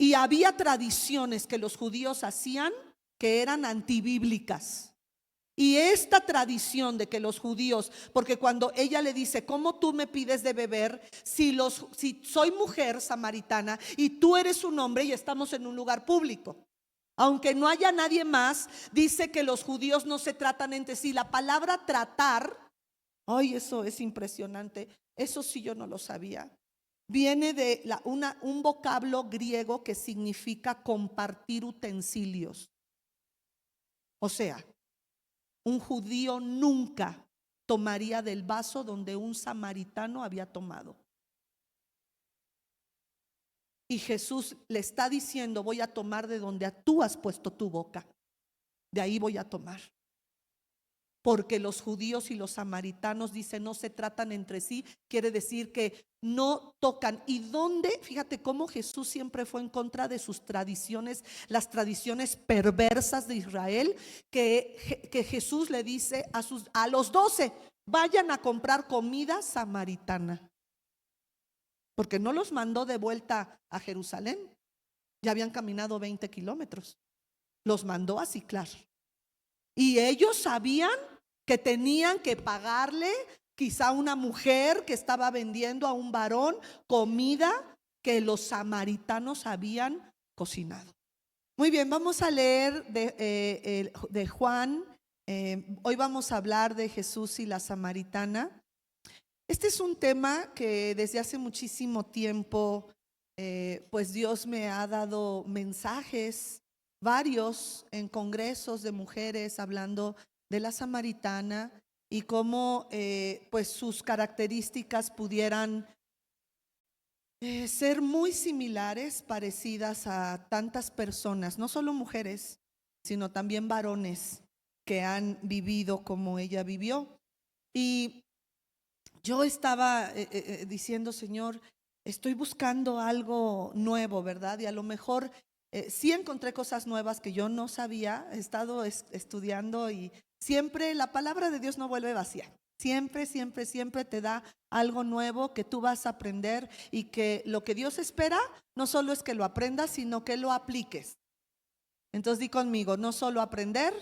Y había tradiciones que los judíos hacían que eran antibíblicas. Y esta tradición de que los judíos, porque cuando ella le dice, ¿cómo tú me pides de beber si soy mujer samaritana y tú eres un hombre y estamos en un lugar público? Aunque no haya nadie más, dice que los judíos no se tratan entre sí. La palabra tratar, ay, eso es impresionante. Eso sí yo no lo sabía. Viene de un vocablo griego que significa compartir utensilios. O sea, un judío nunca tomaría del vaso donde un samaritano había tomado. Y Jesús le está diciendo, voy a tomar de donde tú has puesto tu boca. De ahí voy a tomar. Porque los judíos y los samaritanos, dice, no se tratan entre sí. Quiere decir que no tocan. ¿Y dónde? Fíjate cómo Jesús siempre fue en contra de sus tradiciones, las tradiciones perversas de Israel, que Jesús le dice a los 12, vayan a comprar comida samaritana. Porque no los mandó de vuelta a Jerusalén. Ya habían caminado 20 kilómetros. Los mandó a Siclar. Y ellos sabían que tenían que pagarle quizá una mujer que estaba vendiendo a un varón comida que los samaritanos habían cocinado. Muy bien, vamos a leer de Juan. Hoy vamos a hablar de Jesús y la samaritana. Este es un tema que desde hace muchísimo tiempo, pues Dios me ha dado mensajes, varios en congresos de mujeres hablando de la samaritana y cómo pues sus características pudieran ser muy similares, parecidas a tantas personas, no solo mujeres, sino también varones que han vivido como ella vivió. Y yo estaba diciendo, Señor, estoy buscando algo nuevo, ¿verdad? Y a lo mejor sí encontré cosas nuevas que yo no sabía. He estado estudiando y siempre la palabra de Dios no vuelve vacía. Siempre, siempre, siempre te da algo nuevo que tú vas a aprender, y que lo que Dios espera no solo es que lo aprendas, sino que lo apliques. Entonces di conmigo, no solo aprender,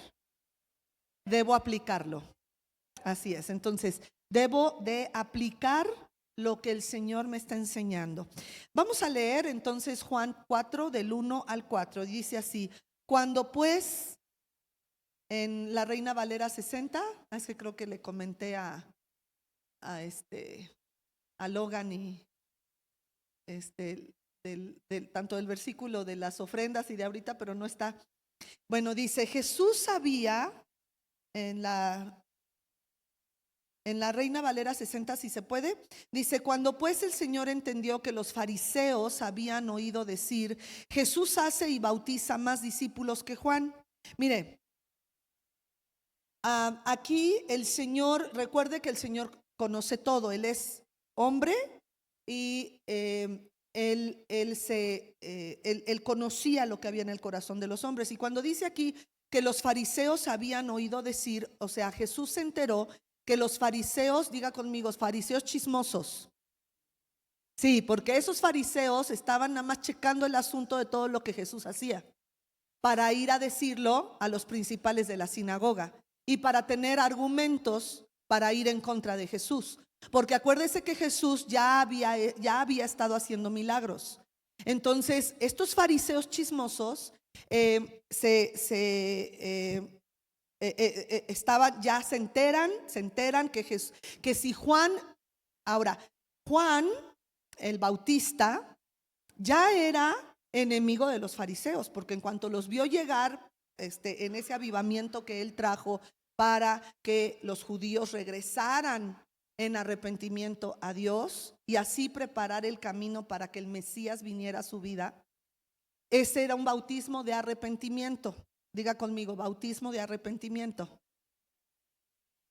debo aplicarlo. Así es, entonces debo de aplicar lo que el Señor me está enseñando. Vamos a leer entonces Juan 4 del 1 al 4. Dice así: cuando pues, en la Reina Valera 60, es que creo que le comenté a Logan y tanto del versículo de las ofrendas y de ahorita, pero no está. Bueno, dice, Jesús sabía en la Reina Valera 60, si se puede, dice, cuando pues el Señor entendió que los fariseos habían oído decir, Jesús hace y bautiza más discípulos que Juan. Mire, aquí el Señor, recuerde que el Señor conoce todo. Él es hombre y él conocía lo que había en el corazón de los hombres. Y cuando dice aquí que los fariseos habían oído decir, o sea, Jesús se enteró que los fariseos, diga conmigo, fariseos chismosos. Sí, porque esos fariseos estaban nada más checando el asunto de todo lo que Jesús hacía, para ir a decirlo a los principales de la sinagoga y para tener argumentos para ir en contra de Jesús. Porque acuérdese que Jesús ya había estado haciendo milagros. Entonces, estos fariseos chismosos ya se enteran que si Juan, ahora, Juan el Bautista ya era enemigo de los fariseos, porque en cuanto los vio llegar en ese avivamiento que él trajo para que los judíos regresaran en arrepentimiento a Dios y así preparar el camino para que el Mesías viniera a su vida, ese era un bautismo de arrepentimiento. Diga conmigo, bautismo de arrepentimiento.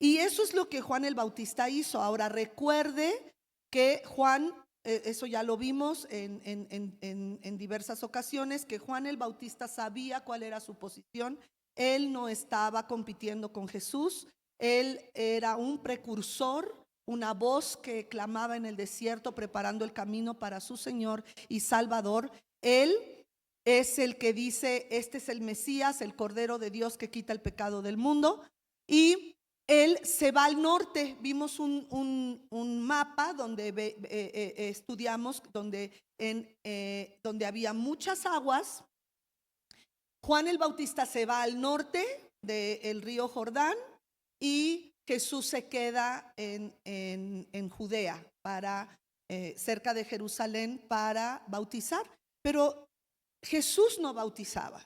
Y eso es lo que Juan el Bautista hizo. Ahora recuerde que Juan, eso ya lo vimos en diversas ocasiones, que Juan el Bautista sabía cuál era su posición. Él no estaba compitiendo con Jesús. Él era un precursor, una voz que clamaba en el desierto, preparando el camino para su Señor y Salvador. Él es el que dice: este es el Mesías, el Cordero de Dios que quita el pecado del mundo. Y él se va al norte. Vimos un mapa donde estudiamos, donde había muchas aguas. Juan el Bautista se va al norte del río Jordán y Jesús se queda en Judea, cerca de Jerusalén, para bautizar. Pero Jesús no bautizaba.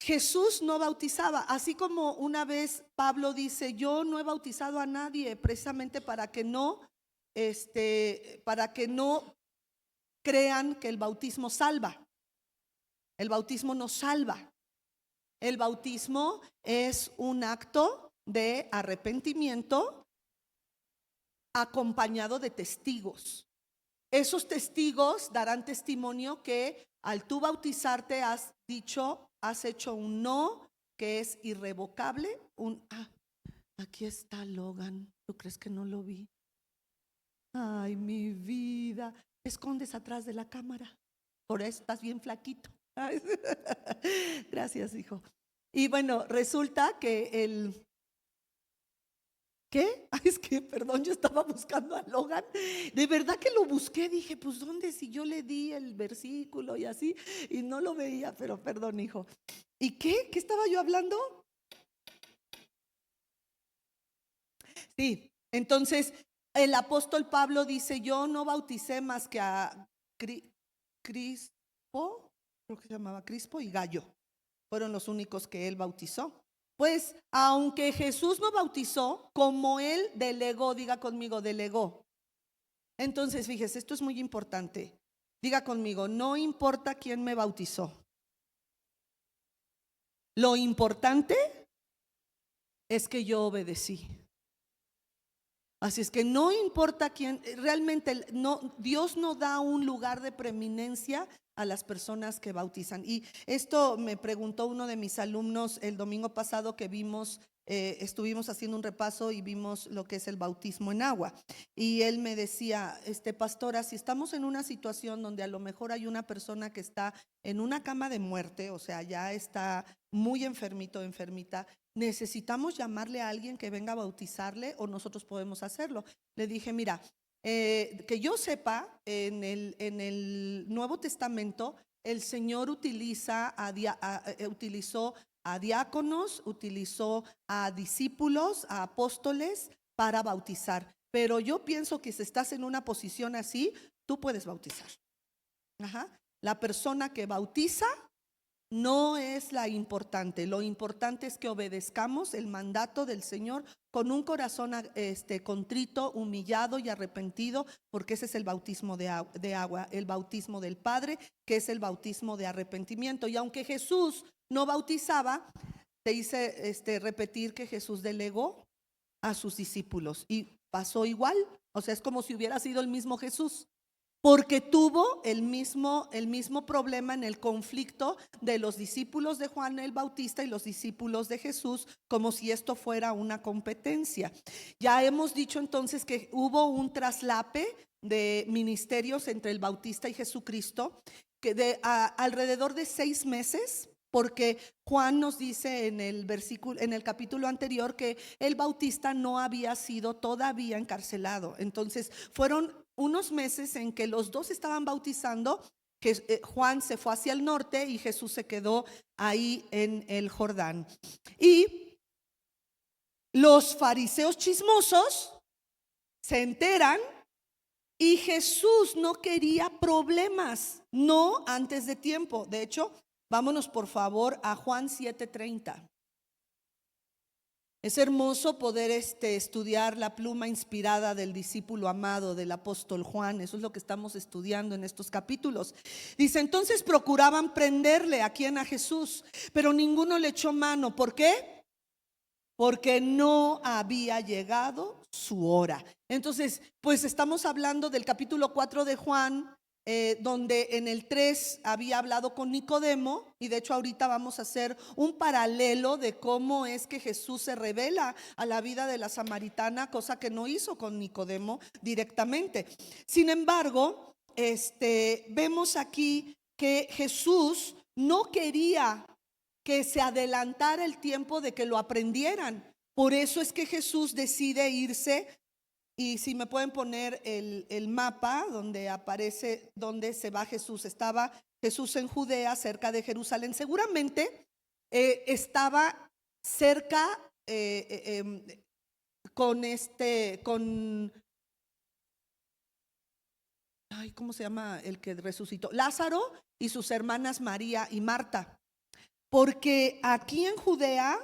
Jesús no bautizaba, así como una vez Pablo dice: yo no he bautizado a nadie, precisamente para que no crean que el bautismo salva. El bautismo no salva. El bautismo es un acto de arrepentimiento acompañado de testigos. Esos testigos darán testimonio que al tú bautizarte has hecho un no que es irrevocable. Aquí está Logan. ¿Tú crees que no lo vi? Ay, mi vida. Te escondes atrás de la cámara. Por eso estás bien flaquito. Gracias, hijo. Y bueno, resulta que ¿qué? Ay, es que, perdón, yo estaba buscando a Logan. De verdad que lo busqué. Dije, pues, ¿dónde? Si yo le di el versículo y así, y no lo veía, pero perdón, hijo. ¿Y qué? ¿Qué estaba yo hablando? Sí, entonces el apóstol Pablo dice: yo no bauticé más que a Crispo, creo que se llamaba Crispo, y Gallo. Fueron los únicos que él bautizó. Pues aunque Jesús no bautizó, como él delegó, diga conmigo, delegó. Entonces, fíjese, esto es muy importante. Diga conmigo: no importa quién me bautizó. Lo importante es que yo obedecí. Así es que no importa quién, realmente Dios no da un lugar de preeminencia a las personas que bautizan. Y esto me preguntó uno de mis alumnos el domingo pasado que estuvimos haciendo un repaso y vimos lo que es el bautismo en agua. Y él me decía: pastora, si estamos en una situación donde a lo mejor hay una persona que está en una cama de muerte, o sea, ya está muy enfermito o enfermita, ¿necesitamos llamarle a alguien que venga a bautizarle o nosotros podemos hacerlo? Le dije: mira, que yo sepa, en el Nuevo Testamento el Señor utilizó a diáconos, utilizó a discípulos, a apóstoles para bautizar. Pero yo pienso que si estás en una posición así, tú puedes bautizar. La persona que bautiza no es la importante. Lo importante es que obedezcamos el mandato del Señor con un corazón contrito, humillado y arrepentido, porque ese es el bautismo de agua, el bautismo del Padre, que es el bautismo de arrepentimiento. Y aunque Jesús no bautizaba, te hice repetir que Jesús delegó a sus discípulos y pasó igual. O sea, es como si hubiera sido el mismo Jesús, porque tuvo el mismo problema en el conflicto de los discípulos de Juan el Bautista y los discípulos de Jesús, como si esto fuera una competencia. Ya hemos dicho entonces que hubo un traslape de ministerios entre el Bautista y Jesucristo, que alrededor de 6 meses, porque Juan nos dice en el capítulo anterior que el Bautista no había sido todavía encarcelado. Entonces fueron unos meses en que los dos estaban bautizando, que Juan se fue hacia el norte y Jesús se quedó ahí en el Jordán. Y los fariseos chismosos se enteran y Jesús no quería problemas, no antes de tiempo. De hecho, vámonos por favor a Juan 7:30. Es hermoso poder estudiar la pluma inspirada del discípulo amado del apóstol Juan. Eso es lo que estamos estudiando en estos capítulos. Dice: entonces procuraban prenderle, ¿a quién? A Jesús, pero ninguno le echó mano. ¿Por qué? Porque no había llegado su hora. Entonces, pues estamos hablando del capítulo 4 de Juan, donde en el 3 había hablado con Nicodemo, y de hecho ahorita vamos a hacer un paralelo de cómo es que Jesús se revela a la vida de la samaritana, cosa que no hizo con Nicodemo directamente. Sin embargo, vemos aquí que Jesús no quería que se adelantara el tiempo de que lo aprendieran. Por eso es que Jesús decide irse. Y si me pueden poner el mapa donde aparece dónde se va Jesús. Estaba Jesús en Judea, cerca de Jerusalén. Seguramente estaba cerca con ¿cómo se llama el que resucitó? Lázaro y sus hermanas María y Marta. Porque aquí en Judea,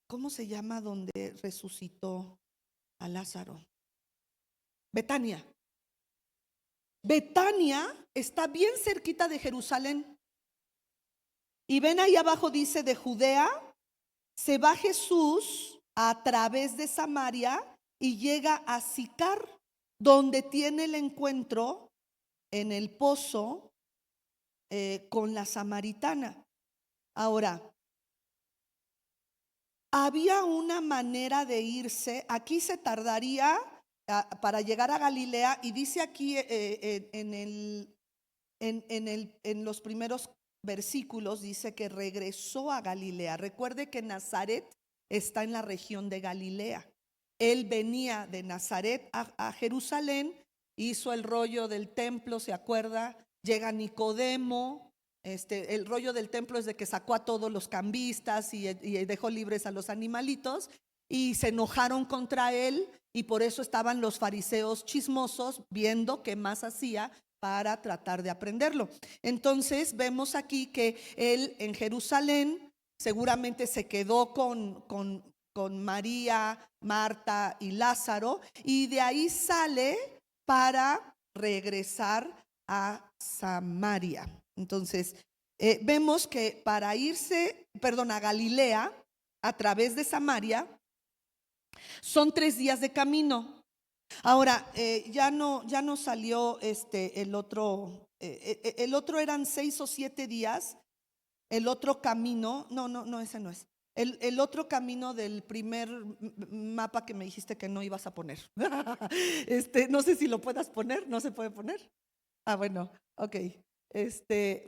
¿cómo se llama donde resucitó a Lázaro? Betania. Betania está bien cerquita de Jerusalén. Y ven ahí abajo dice de Judea, se va Jesús a través de Samaria y llega a Sicar, donde tiene el encuentro en el pozo con la samaritana. Ahora, había una manera de irse. Aquí se tardaría para llegar a Galilea, y dice aquí en los primeros versículos, dice que regresó a Galilea. Recuerde que Nazaret está en la región de Galilea. Él venía de Nazaret a Jerusalén, hizo el rollo del templo, ¿se acuerda? Llega Nicodemo. El rollo del templo es de que sacó a todos los cambistas y dejó libres a los animalitos, y se enojaron contra él, y por eso estaban los fariseos chismosos viendo qué más hacía para tratar de aprenderlo. Entonces vemos aquí que él en Jerusalén seguramente se quedó con María, Marta y Lázaro, y de ahí sale para regresar a Samaria. Entonces vemos que para irse, a Galilea a través de Samaria son 3 días de camino. Ahora ya no salió el otro eran 6 o 7 días. El otro camino, no, ese no es. El otro camino del primer mapa que me dijiste que no ibas a poner. No sé si lo puedas poner. ¿No se puede poner? Bueno, ok.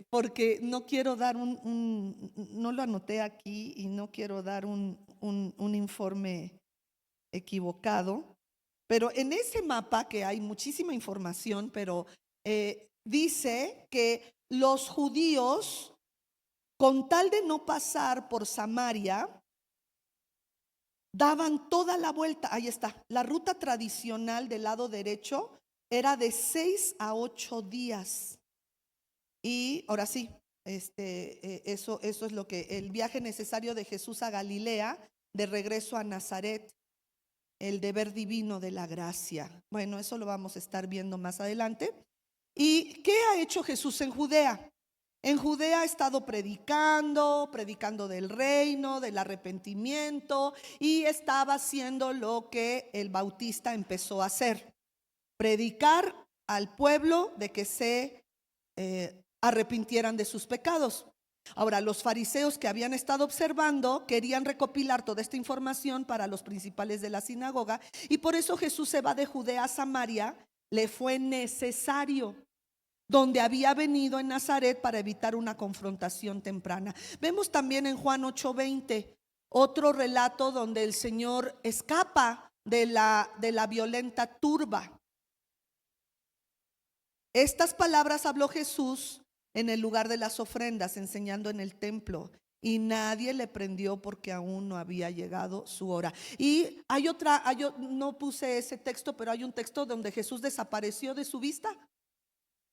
Porque no quiero dar no lo anoté aquí y no quiero dar un informe equivocado. Pero en ese mapa, que hay muchísima información, pero dice que los judíos, con tal de no pasar por Samaria, daban toda la vuelta. Ahí está. La ruta tradicional del lado derecho era de 6 a 8 días. Y ahora sí, eso es lo que el viaje necesario de Jesús a Galilea, de regreso a Nazaret, el deber divino de la gracia. Bueno, eso lo vamos a estar viendo más adelante. ¿Y qué ha hecho Jesús en Judea? En Judea ha estado predicando del reino, del arrepentimiento, y estaba haciendo lo que el Bautista empezó a hacer: predicar al pueblo de que se arrepintieran de sus pecados. Ahora, los fariseos que habían estado observando querían recopilar toda esta información para los principales de la sinagoga, y por eso Jesús se va de Judea a Samaria. Le fue necesario, donde había venido en Nazaret, para evitar una confrontación temprana. Vemos también en Juan 8:20 otro relato donde el Señor escapa de la violenta turba. Estas palabras habló Jesús en el lugar de las ofrendas, enseñando en el templo, y nadie le prendió porque aún no había llegado su hora. Y hay otra, no puse ese texto, pero hay un texto donde Jesús desapareció de su vista.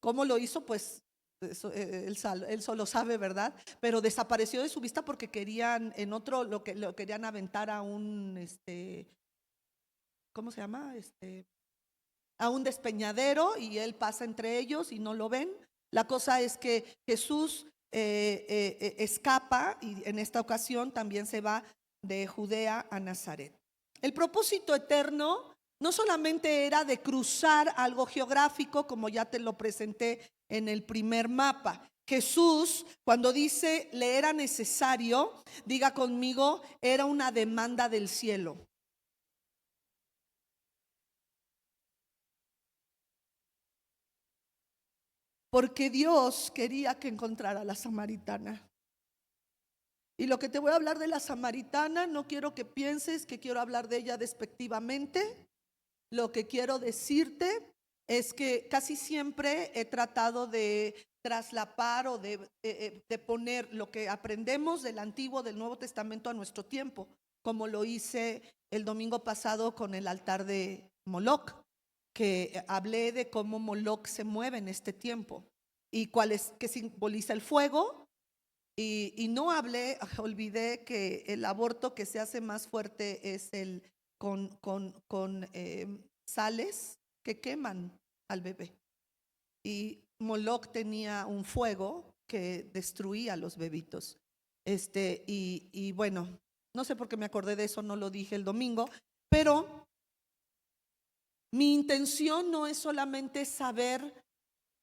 ¿Cómo lo hizo? Pues eso, él solo sabe, ¿verdad? Pero desapareció de su vista porque querían, en otro, lo querían aventar a un, ¿cómo se llama? A un despeñadero, y él pasa entre ellos y no lo ven. La cosa es que Jesús escapa, y en esta ocasión también se va de Judea a Nazaret. El propósito eterno no solamente era de cruzar algo geográfico, como ya te lo presenté en el primer mapa. Jesús, cuando dice le era necesario, diga conmigo, era una demanda del cielo. porque Dios quería que encontrara a la samaritana. Y lo que te voy a hablar de la samaritana, no quiero que pienses que quiero hablar de ella despectivamente. Lo que quiero decirte es que casi siempre he tratado de traslapar o de poner lo que aprendemos del Antiguo, del Nuevo Testamento a nuestro tiempo, como lo hice el domingo pasado con el altar de Moloc, que hablé de cómo Moloc se mueve en este tiempo y cuál es, que simboliza el fuego. Y no hablé, olvidé que el aborto que se hace más fuerte es el con sales que queman al bebé. Y Moloc tenía un fuego que destruía a los bebitos. Y bueno, no sé por qué me acordé de eso, no lo dije el domingo, pero mi intención no es solamente saber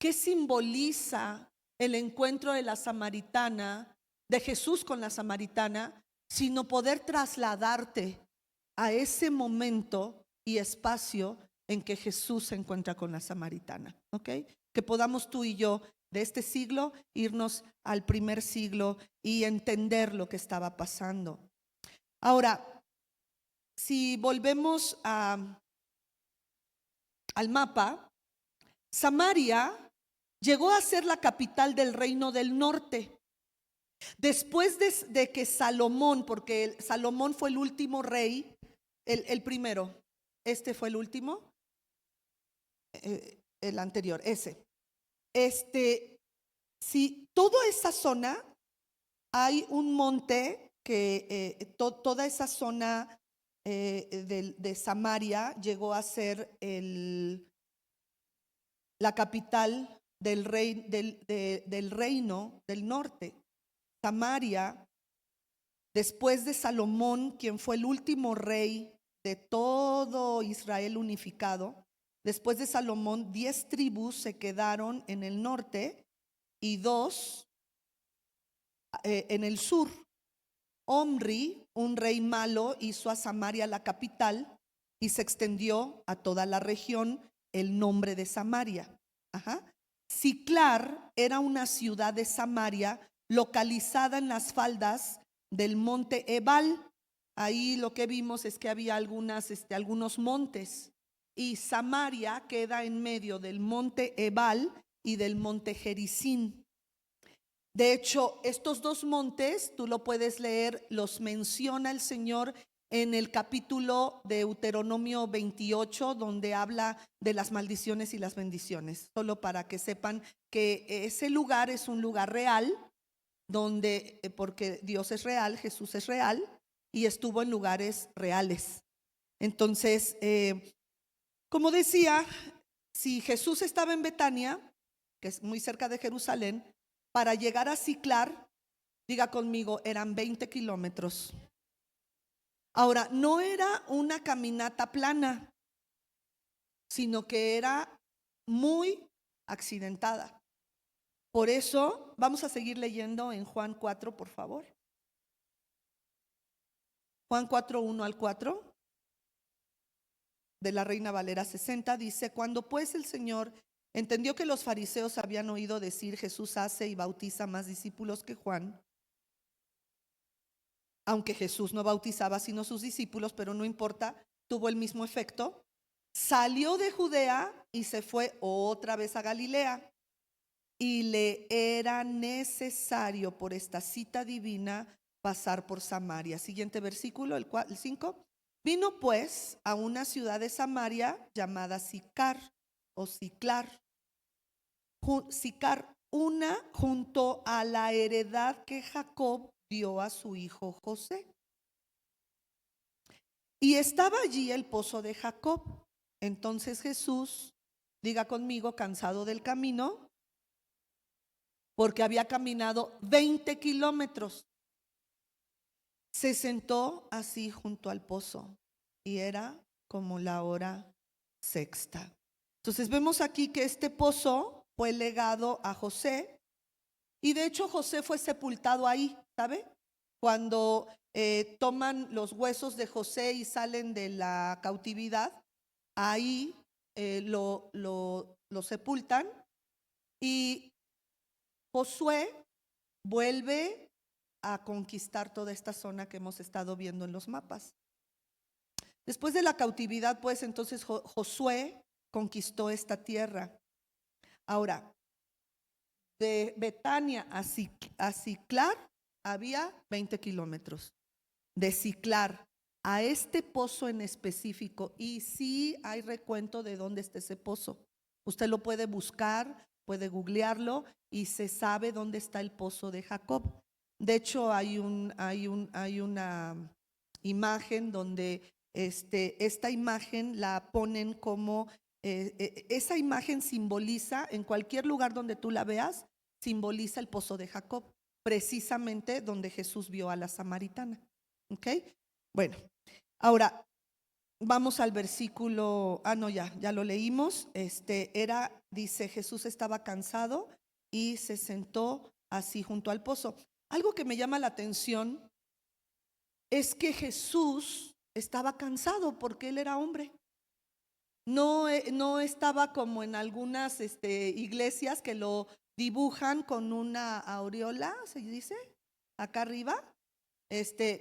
qué simboliza el encuentro de la samaritana, de Jesús con la samaritana, sino poder trasladarte a ese momento y espacio en que Jesús se encuentra con la samaritana, ¿ok? Que podamos tú y yo de este siglo irnos al primer siglo y entender lo que estaba pasando. Ahora, si volvemos al mapa, Samaria llegó a ser la capital del reino del norte. Después de que Salomón, porque Salomón fue el último rey, el primero, este fue el último, el anterior, ese. Si toda esa zona, hay un monte que toda esa zona de Samaria llegó a ser la capital del reino del norte. Samaria, después de Salomón, quien fue el último rey de todo Israel unificado, después de Salomón, 10 tribus se quedaron en el norte y 2 en el sur. Omri, un rey malo, hizo a Samaria la capital y se extendió a toda la región el nombre de Samaria. Siclar era una ciudad de Samaria localizada en las faldas del monte Ebal. Ahí lo que vimos es que había algunos montes, y Samaria queda en medio del monte Ebal y del monte Gerizim. De hecho, estos dos montes, tú lo puedes leer, los menciona el Señor en el capítulo de Deuteronomio 28, donde habla de las maldiciones y las bendiciones. Solo para que sepan que ese lugar es un lugar real, donde, porque Dios es real, Jesús es real, y estuvo en lugares reales. Entonces, como decía, si Jesús estaba en Betania, que es muy cerca de Jerusalén, para llegar a Siclar, diga conmigo, eran 20 kilómetros. Ahora, no era una caminata plana, sino que era muy accidentada. Por eso, vamos a seguir leyendo en Juan 4, por favor. Juan 4, 1 al 4, de la Reina Valera 60, dice: cuando pues el Señor entendió que los fariseos habían oído decir, Jesús hace y bautiza más discípulos que Juan, aunque Jesús no bautizaba sino sus discípulos, pero no importa, tuvo el mismo efecto, salió de Judea y se fue otra vez a Galilea, y le era necesario por esta cita divina pasar por Samaria. Siguiente versículo, el 5. Vino pues a una ciudad de Samaria llamada Sicar o Siclar, una junto a la heredad que Jacob dio a su hijo José. Y estaba allí el pozo de Jacob. Entonces Jesús, diga conmigo, cansado del camino, porque había caminado 20 kilómetros, se sentó así junto al pozo, y era como la hora sexta. Entonces vemos aquí que este pozo fue legado a José, y de hecho José fue sepultado ahí, ¿sabe? Cuando toman los huesos de José y salen de la cautividad, ahí lo sepultan, Y Josué vuelve a conquistar toda esta zona que hemos estado viendo en los mapas. Después de la cautividad, pues entonces Josué conquistó esta tierra. Ahora, de Betania a Siclar había 20 kilómetros. De Siclar a este pozo en específico, y sí hay recuento de dónde está ese pozo. Usted lo puede buscar, puede googlearlo y se sabe dónde está el pozo de Jacob. De hecho, hay una imagen donde esta imagen la ponen como, esa imagen simboliza, en cualquier lugar donde tú la veas, simboliza el pozo de Jacob, precisamente donde Jesús vio a la samaritana. ¿Ok? Bueno, ahora vamos al versículo, no, ya lo leímos. Dice, Jesús estaba cansado y se sentó así junto al pozo. Algo que me llama la atención es que Jesús estaba cansado porque él era hombre. No estaba como en algunas iglesias que lo dibujan con una aureola, se dice, acá arriba,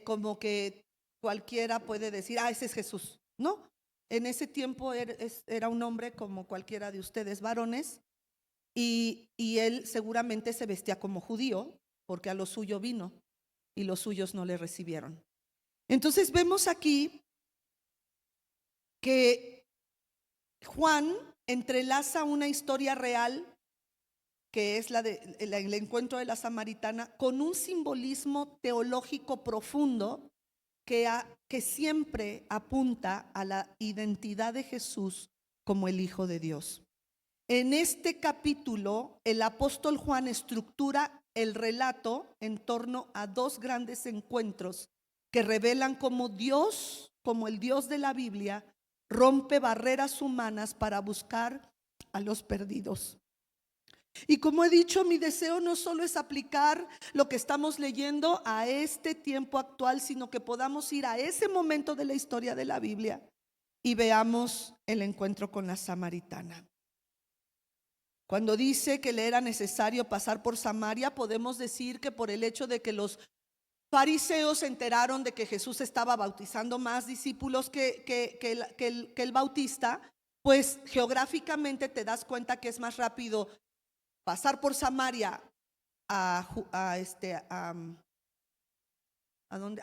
como que cualquiera puede decir, ese es Jesús. No, en ese tiempo era un hombre como cualquiera de ustedes varones, y él seguramente se vestía como judío, porque a lo suyo vino y los suyos no le recibieron. Entonces vemos aquí que Juan entrelaza una historia real, que es el encuentro de la samaritana, con un simbolismo teológico profundo que siempre apunta a la identidad de Jesús como el Hijo de Dios. En este capítulo, el apóstol Juan estructura el relato en torno a dos grandes encuentros que revelan cómo Dios, como el Dios de la Biblia, rompe barreras humanas para buscar a los perdidos. Y como he dicho, mi deseo no solo es aplicar lo que estamos leyendo a este tiempo actual, sino que podamos ir a ese momento de la historia de la Biblia y veamos el encuentro con la samaritana. Cuando dice que le era necesario pasar por Samaria, podemos decir que por el hecho de que los fariseos se enteraron de que Jesús estaba bautizando más discípulos que el bautista, pues geográficamente te das cuenta que es más rápido pasar por Samaria a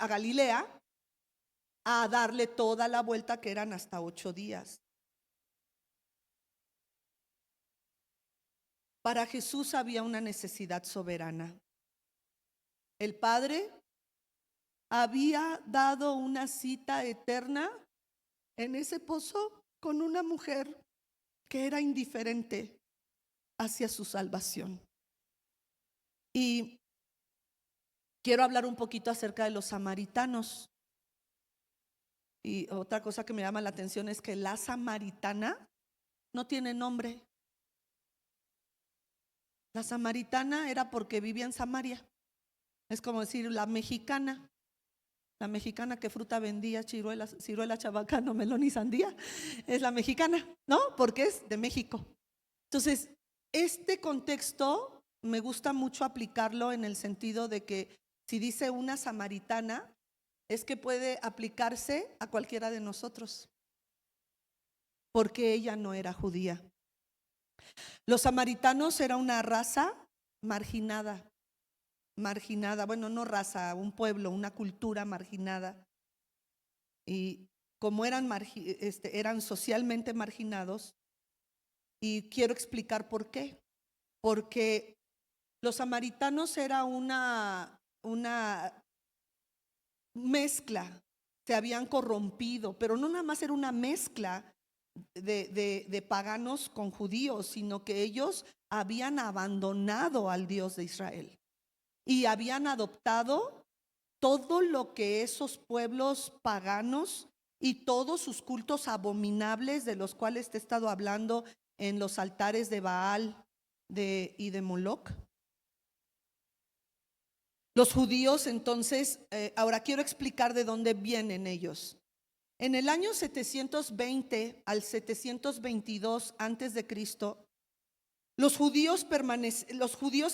Galilea, a darle toda la vuelta, que eran hasta 8 días. Para Jesús había una necesidad soberana. El Padre había dado una cita eterna en ese pozo con una mujer que era indiferente hacia su salvación. Y quiero hablar un poquito acerca de los samaritanos. Y otra cosa que me llama la atención es que la samaritana no tiene nombre. La samaritana era porque vivía en Samaria. Es como decir la mexicana. La mexicana, que fruta vendía, ciruela, chabacano, melón y sandía. Es la mexicana, ¿no? Porque es de México. Entonces, este contexto me gusta mucho aplicarlo en el sentido de que si dice una samaritana, es que puede aplicarse a cualquiera de nosotros, porque ella no era judía. Los samaritanos era una raza marginada, bueno, no raza, un pueblo, una cultura marginada. Y como eran socialmente marginados, y quiero explicar por qué. Porque los samaritanos era una mezcla, se habían corrompido, pero no nada más era una mezcla de paganos con judíos, sino que ellos habían abandonado al Dios de Israel y habían adoptado todo lo que esos pueblos paganos y todos sus cultos abominables, de los cuales te he estado hablando en los altares de Baal y de Moloc. Los judíos, entonces, ahora quiero explicar de dónde vienen ellos. En el año 720 al 722 antes de Cristo, Los judíos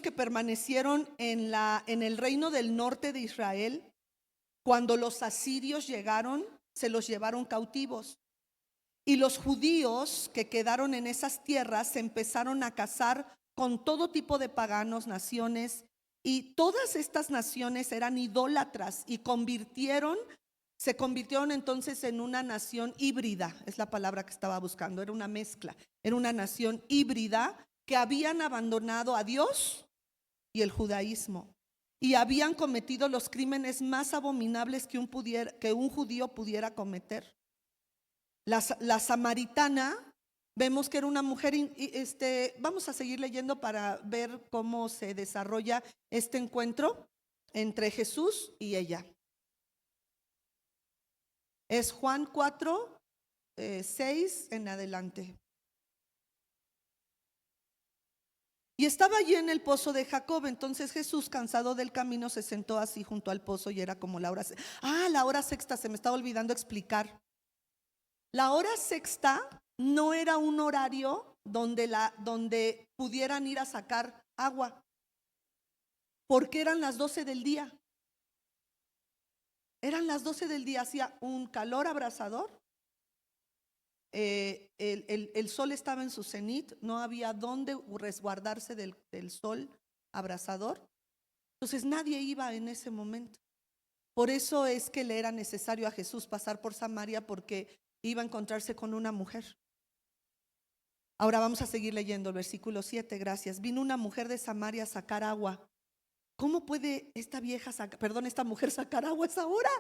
que permanecieron en el reino del norte de Israel, cuando los asirios llegaron, se los llevaron cautivos. Y los judíos que quedaron en esas tierras se empezaron a casar con todo tipo de paganos, naciones, y todas estas naciones eran idólatras y se convirtieron entonces en una nación híbrida, es la palabra que estaba buscando, era una mezcla, era una nación híbrida que habían abandonado a Dios y el judaísmo, y habían cometido los crímenes más abominables que un judío pudiera cometer. La samaritana, vemos que era una mujer, vamos a seguir leyendo para ver cómo se desarrolla este encuentro entre Jesús y ella. Es Juan 4, 6 en adelante. Y estaba allí en el pozo de Jacob. Entonces Jesús, cansado del camino, se sentó así junto al pozo, y era como la hora sexta. La hora sexta, se me estaba olvidando explicar. La hora sexta no era un horario donde pudieran ir a sacar agua, porque eran las 12 del día. Eran las 12 del día, hacía un calor abrasador. El sol estaba en su cenit, no había dónde resguardarse del sol abrasador. Entonces nadie iba en ese momento. Por eso es que le era necesario a Jesús pasar por Samaria, porque iba a encontrarse con una mujer. Ahora vamos a seguir leyendo el versículo 7, gracias. Vino una mujer de Samaria a sacar agua. ¿Cómo puede esta mujer sacar agua a esa hora?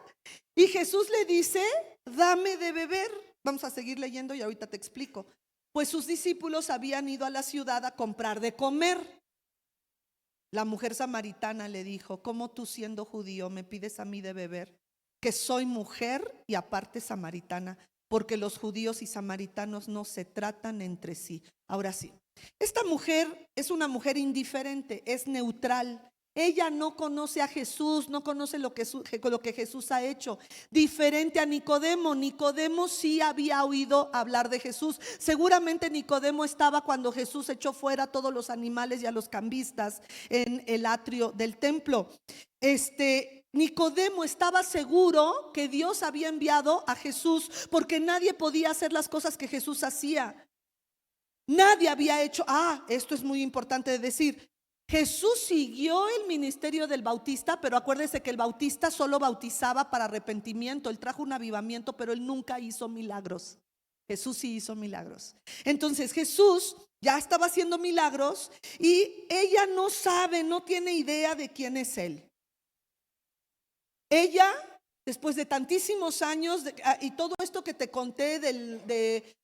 Y Jesús le dice, dame de beber. Vamos a seguir leyendo y ahorita te explico. Pues sus discípulos habían ido a la ciudad a comprar de comer. La mujer samaritana le dijo, ¿cómo tú, siendo judío, me pides a mí de beber, que soy mujer y aparte samaritana? Porque los judíos y samaritanos no se tratan entre sí. Ahora sí, esta mujer es una mujer indiferente, es neutral. Ella no conoce a Jesús, no conoce lo que Jesús ha hecho. Diferente a Nicodemo. Nicodemo sí había oído hablar de Jesús. Seguramente Nicodemo estaba cuando Jesús echó fuera a todos los animales y a los cambistas en el atrio del templo. Nicodemo estaba seguro que Dios había enviado a Jesús, porque nadie podía hacer las cosas que Jesús hacía. Nadie había hecho. Esto es muy importante de decir. Jesús siguió el ministerio del Bautista, pero acuérdense que el Bautista solo bautizaba para arrepentimiento. Él trajo un avivamiento, pero él nunca hizo milagros. Jesús sí hizo milagros. Entonces Jesús ya estaba haciendo milagros y ella no sabe, no tiene idea de quién es él. Ella, después de tantísimos años y todo esto que te conté del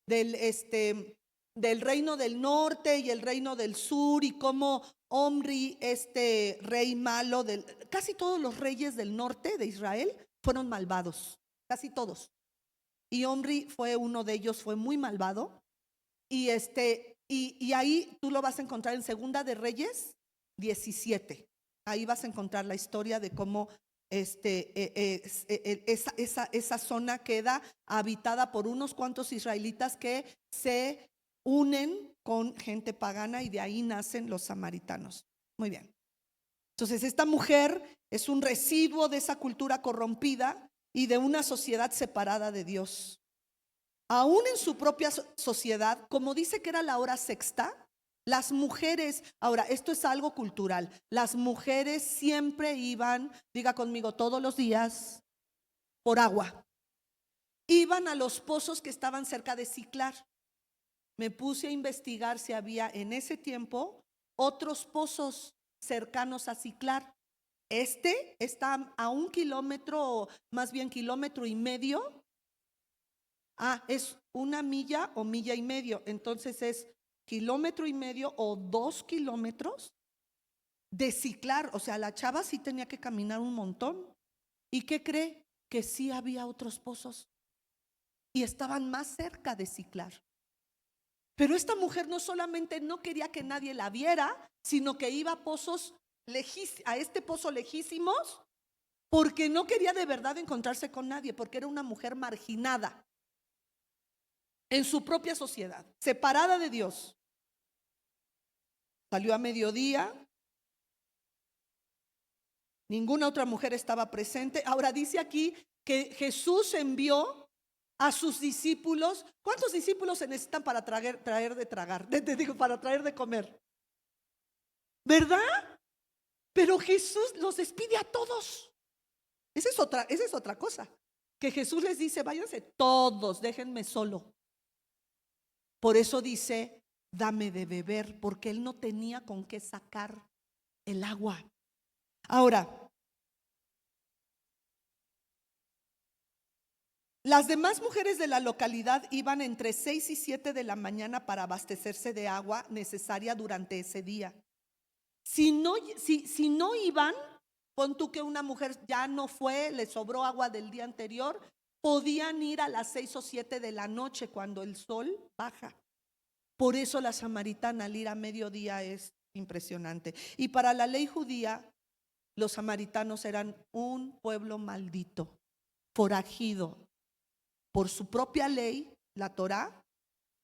reino del norte y el reino del sur, y cómo Omri, rey malo, casi todos los reyes del norte de Israel fueron malvados, casi todos. Y Omri fue uno de ellos, fue muy malvado. Y ahí tú lo vas a encontrar en Segunda de Reyes 17. Ahí vas a encontrar la historia de cómo esa zona queda habitada por unos cuantos israelitas que se unen con gente pagana, y de ahí nacen los samaritanos. Muy bien. Entonces esta mujer es un residuo de esa cultura corrompida y de una sociedad separada de Dios. Aún en su propia sociedad, como dice que era la hora sexta, las mujeres, ahora esto es algo cultural, las mujeres siempre iban, diga conmigo, todos los días por agua. Iban a los pozos que estaban cerca de Siclar. Me puse a investigar si había en ese tiempo otros pozos cercanos a Siclar. Está a 1 kilómetro, más bien 1,5 kilómetros. Es 1 milla o 1,5 millas. Entonces es 1,5 kilómetros o 2 kilómetros de Siclar. O sea, la chava sí tenía que caminar un montón. ¿Y qué cree? Que sí había otros pozos y estaban más cerca de Siclar. Pero esta mujer no solamente no quería que nadie la viera, sino que iba a este pozo lejísimos, porque no quería de verdad encontrarse con nadie, porque era una mujer marginada en su propia sociedad, separada de Dios. Salió a mediodía. Ninguna otra mujer estaba presente. Ahora dice aquí que Jesús envió a sus discípulos. ¿Cuántos discípulos se necesitan para traer de tragar? Digo, para traer de comer. ¿Verdad? Pero Jesús los despide a todos. Esa es otra cosa. Que Jesús les dice, váyanse todos, déjenme solo. Por eso dice, dame de beber, porque él no tenía con qué sacar el agua. Ahora, las demás mujeres de la localidad iban entre 6 y 7 de la mañana para abastecerse de agua necesaria durante ese día. Si no iban, pon tú que una mujer ya no fue, le sobró agua del día anterior, podían ir a las 6 o 7 de la noche cuando el sol baja. Por eso la samaritana al ir a mediodía es impresionante. Y para la ley judía, los samaritanos eran un pueblo maldito, forajido, por su propia ley, la Torá,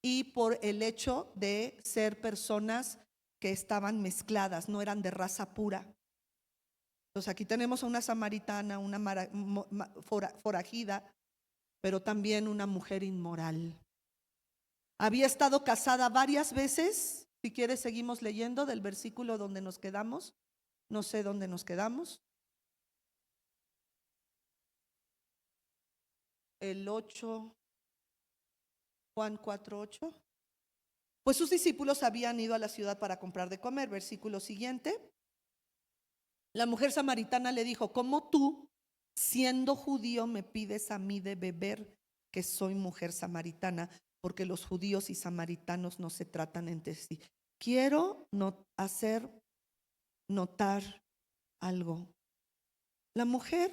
y por el hecho de ser personas que estaban mezcladas, no eran de raza pura. Entonces aquí tenemos a una samaritana, una forajida, pero también una mujer inmoral. Había estado casada varias veces. Si quieres seguimos leyendo del versículo donde nos quedamos. No sé dónde nos quedamos. El 8, Juan 4:8. Pues sus discípulos habían ido a la ciudad para comprar de comer. Versículo siguiente. La mujer samaritana le dijo, ¿cómo tú, siendo judío, me pides a mí de beber, que soy mujer samaritana? Porque los judíos y samaritanos no se tratan entre sí. Quiero hacer notar algo. La mujer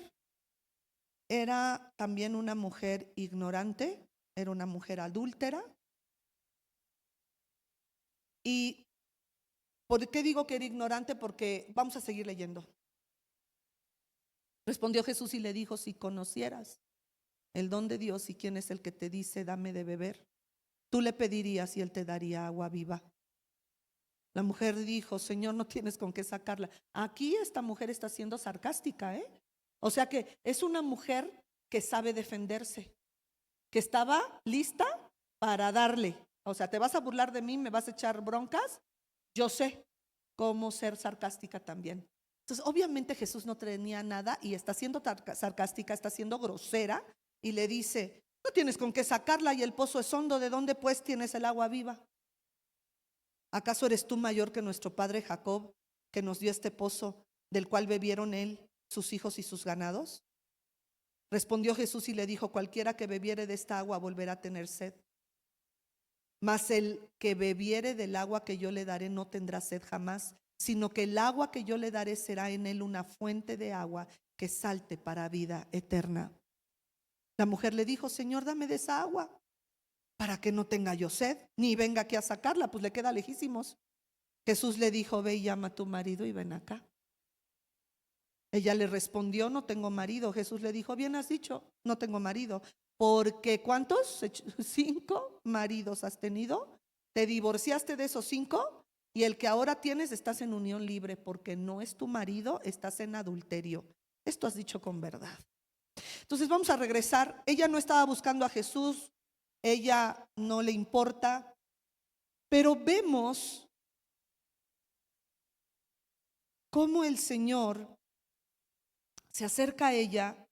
era también una mujer ignorante, era una mujer adúltera. ¿Y por qué digo que era ignorante? Porque vamos a seguir leyendo. Respondió Jesús y le dijo, si conocieras el don de Dios y quién es el que te dice, dame de beber, tú le pedirías y él te daría agua viva. La mujer dijo, Señor, no tienes con qué sacarla. Aquí esta mujer está siendo sarcástica, O sea que es una mujer que sabe defenderse, que estaba lista para darle. O sea, ¿te vas a burlar de mí? ¿Me vas a echar broncas? Yo sé cómo ser sarcástica también. Entonces, obviamente Jesús no tenía nada y está siendo sarcástica, está siendo grosera y le dice, no tienes con qué sacarla y el pozo es hondo, ¿de dónde pues tienes el agua viva? ¿Acaso eres tú mayor que nuestro padre Jacob, que nos dio este pozo, del cual bebieron él, sus hijos y sus ganados? Respondió Jesús y le dijo, cualquiera que bebiere de esta agua volverá a tener sed. Mas el que bebiere del agua que yo le daré no tendrá sed jamás, sino que el agua que yo le daré será en él una fuente de agua que salte para vida eterna. La mujer le dijo, Señor, dame de esa agua, para que no tenga yo sed, ni venga aquí a sacarla, pues le queda lejísimos. Jesús le dijo, ve y llama a tu marido y ven acá. Ella le respondió, no tengo marido. Jesús le dijo, bien has dicho, no tengo marido. Porque ¿cuántos? 5 maridos has tenido. Te divorciaste de esos 5 y el que ahora tienes estás en unión libre, porque no es tu marido, estás en adulterio. Esto has dicho con verdad. Entonces vamos a regresar. Ella no estaba buscando a Jesús, ella no le importa, pero vemos cómo el Señor se acerca a ella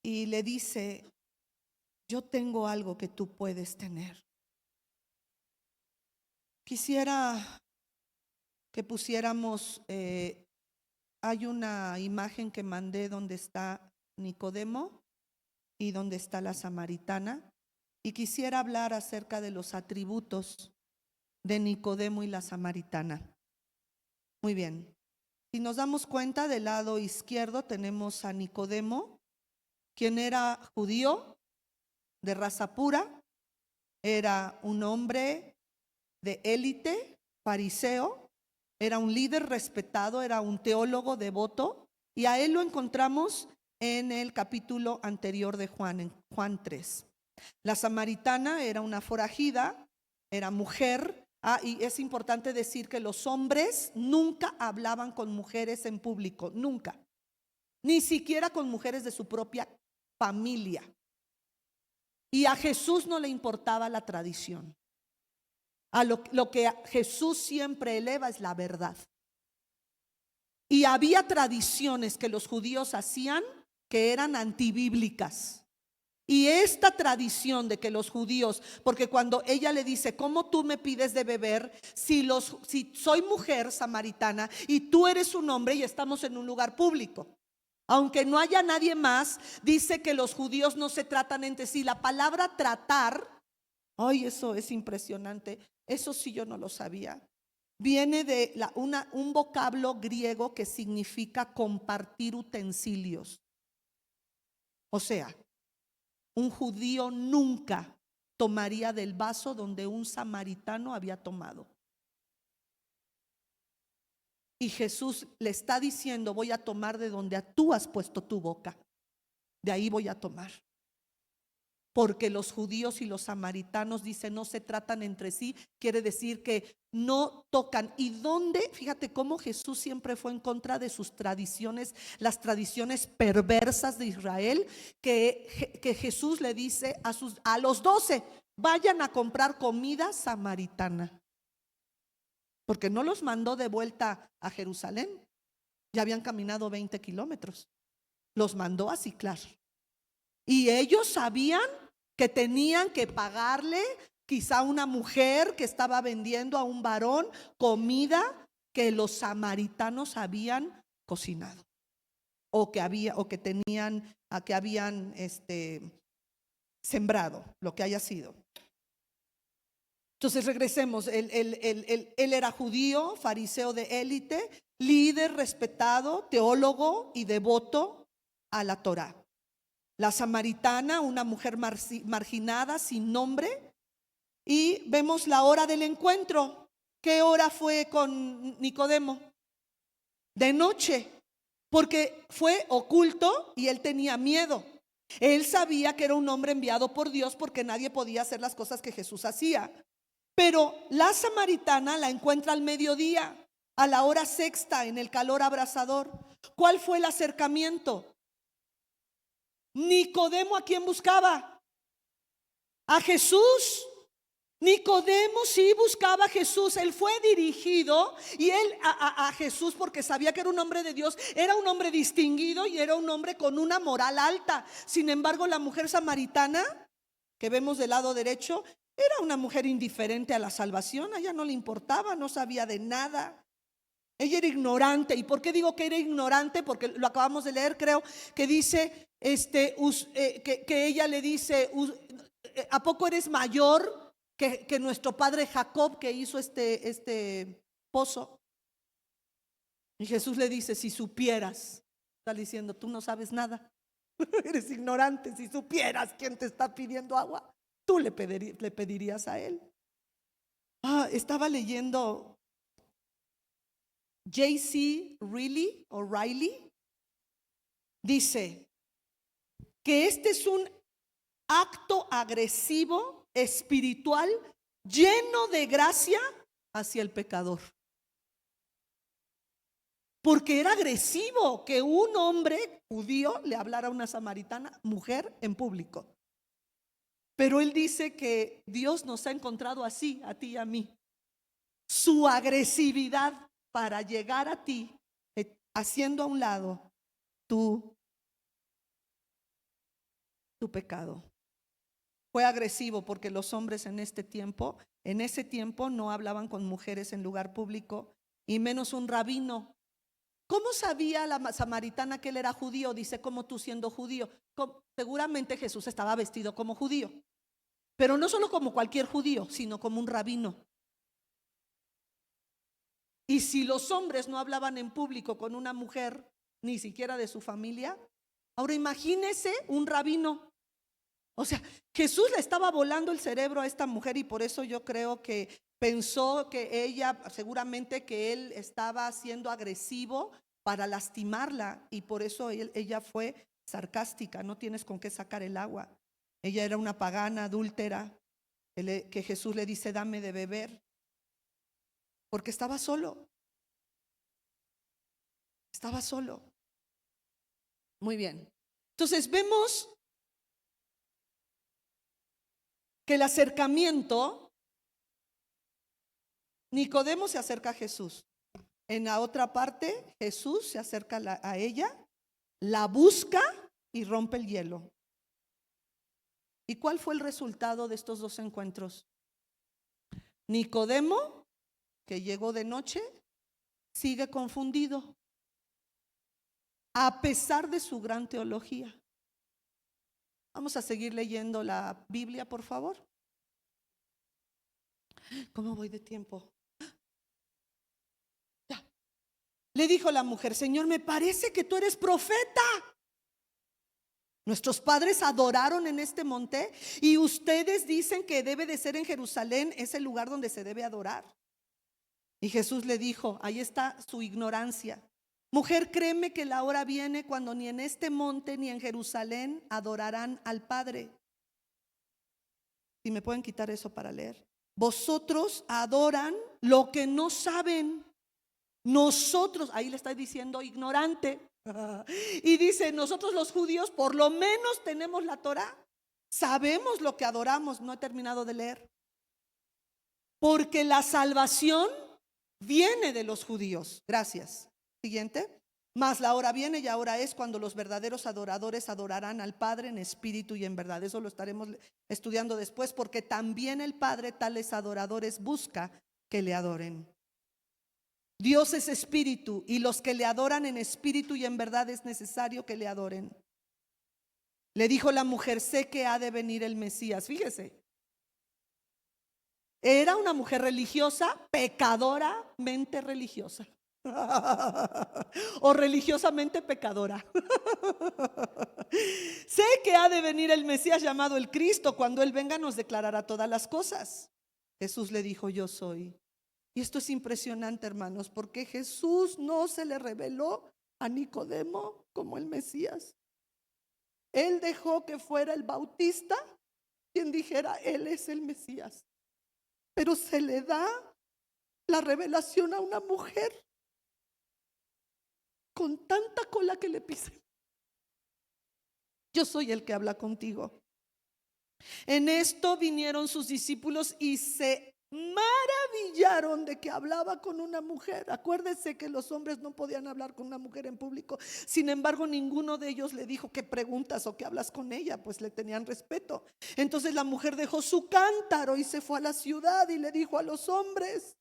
y le dice, yo tengo algo que tú puedes tener. Quisiera que pusiéramos, hay una imagen que mandé donde está Nicodemo y donde está la samaritana, y quisiera hablar acerca de los atributos de Nicodemo y la samaritana. Muy bien. Si nos damos cuenta, del lado izquierdo tenemos a Nicodemo, quien era judío de raza pura, era un hombre de élite, fariseo, era un líder respetado, era un teólogo devoto, y a él lo encontramos en el capítulo anterior de Juan, en Juan 3. La samaritana era una forajida, era mujer Y es importante decir que los hombres nunca hablaban con mujeres en público, nunca. Ni siquiera con mujeres de su propia familia. Y a Jesús no le importaba la tradición. Lo que Jesús siempre eleva es la verdad. Y había tradiciones que los judíos hacían que eran antibíblicas. Y esta tradición de que los judíos, porque cuando ella le dice, ¿cómo tú me pides de beber si soy mujer samaritana y tú eres un hombre y estamos en un lugar público? Aunque no haya nadie más, dice que los judíos no se tratan entre sí. La palabra tratar, ay, eso es impresionante. Eso sí yo no lo sabía. Viene de un vocablo griego que significa compartir utensilios. O sea, un judío nunca tomaría del vaso donde un samaritano había tomado. Y Jesús le está diciendo, voy a tomar de donde tú has puesto tu boca. De ahí voy a tomar. Porque los judíos y los samaritanos, dice, no se tratan entre sí. Quiere decir que no tocan. ¿Y dónde? Fíjate cómo Jesús siempre fue en contra de sus tradiciones, las tradiciones perversas de Israel, que Jesús le dice a los 12, vayan a comprar comida samaritana. Porque no los mandó de vuelta a Jerusalén. Ya habían caminado 20 kilómetros. Los mandó a Siclar. Y ellos sabían que tenían que pagarle quizá a una mujer que estaba vendiendo a un varón comida que los samaritanos habían cocinado o que habían sembrado, lo que haya sido. Entonces regresemos, él era judío, fariseo de élite, líder respetado, teólogo y devoto a la Torá. La samaritana, una mujer marginada, sin nombre. Y vemos la hora del encuentro. ¿Qué hora fue con Nicodemo? De noche, porque fue oculto y él tenía miedo. Él sabía que era un hombre enviado por Dios porque nadie podía hacer las cosas que Jesús hacía. Pero la samaritana la encuentra al mediodía, a la hora sexta, en el calor abrasador. ¿Cuál fue el acercamiento? Nicodemo, ¿a quién buscaba? A Jesús. Nicodemo sí buscaba a Jesús. Él fue dirigido y él a Jesús porque sabía que era un hombre de Dios. Era un hombre distinguido y era un hombre con una moral alta. Sin embargo, la mujer samaritana que vemos del lado derecho era una mujer indiferente a la salvación. A ella no le importaba, no sabía de nada. Ella era ignorante. ¿Y por qué digo que era ignorante? Porque lo acabamos de leer, creo, que dice que ella le dice, ¿a poco eres mayor que nuestro padre Jacob, que hizo este pozo? Y Jesús le dice, si supieras, está diciendo, tú no sabes nada, eres ignorante. Si supieras quién te está pidiendo agua, tú le pedirías a él. Estaba leyendo J.C. Riley dice que este es un acto agresivo, espiritual, lleno de gracia hacia el pecador. Porque era agresivo que un hombre judío le hablara a una samaritana, mujer, en público. Pero él dice que Dios nos ha encontrado así, a ti y a mí. Su agresividad para llegar a ti, haciendo a un lado tu pecado. Fue agresivo porque los hombres en ese tiempo no hablaban con mujeres en lugar público, y menos un rabino. ¿Cómo sabía la samaritana que él era judío? Dice, como tú siendo judío. Seguramente Jesús estaba vestido como judío, pero no solo como cualquier judío, sino como un rabino. Y si los hombres no hablaban en público con una mujer, ni siquiera de su familia, ahora imagínese un rabino. O sea, Jesús le estaba volando el cerebro a esta mujer, y por eso yo creo que pensó que ella, seguramente que él estaba siendo agresivo para lastimarla, y por eso ella fue sarcástica. No tienes con qué sacar el agua. Ella era una pagana, adúltera, que Jesús le dice, dame de beber. porque estaba solo. Estaba solo. Muy bien. Entonces vemos que el acercamiento, Nicodemo se acerca a Jesús. En la otra parte, Jesús se acerca a ella, la busca y rompe el hielo. ¿Y cuál fue el resultado de estos dos encuentros? Nicodemo, que llegó de noche, sigue confundido, a pesar de su gran teología. Vamos a seguir leyendo la Biblia, por favor. ¿Cómo voy de tiempo? Ya. Le dijo la mujer: Señor, me parece que tú eres profeta. Nuestros padres adoraron en este monte y ustedes dicen que debe de ser en Jerusalén, es el lugar donde se debe adorar. Y Jesús le dijo, ahí está su ignorancia. Mujer, créeme que la hora viene cuando ni en este monte ni en Jerusalén adorarán al Padre. Si me pueden quitar eso para leer. Vosotros adoran lo que no saben. Nosotros, ahí le está diciendo ignorante. Y dice, nosotros los judíos por lo menos tenemos la Torá. Sabemos lo que adoramos. No he terminado de leer. Porque la salvación viene de los judíos. Gracias. Siguiente. Mas la hora viene y ahora es cuando los verdaderos adoradores adorarán al Padre en espíritu y en verdad. Eso lo estaremos estudiando después, porque también el Padre tales adoradores busca que le adoren. Dios es espíritu y los que le adoran en espíritu y en verdad es necesario que le adoren. Le dijo la mujer, sé que ha de venir el Mesías. Fíjese, era una mujer religiosa, pecadoramente religiosa. O religiosamente pecadora. Sé que ha de venir el Mesías llamado el Cristo. Cuando Él venga nos declarará todas las cosas. Jesús le dijo, yo soy. Y esto es impresionante, hermanos, porque Jesús no se le reveló a Nicodemo como el Mesías. Él dejó que fuera el Bautista quien dijera, Él es el Mesías. Pero se le da la revelación a una mujer con tanta cola que le pisen. Yo soy el que habla contigo. En esto vinieron sus discípulos y se maravillaron de que hablaba con una mujer. Acuérdese que los hombres no podían hablar con una mujer en público. Sin embargo, ninguno de ellos le dijo, ¿qué preguntas o qué hablas con ella? Pues le tenían respeto. Entonces la mujer dejó su cántaro y se fue a la ciudad y le dijo a los hombres,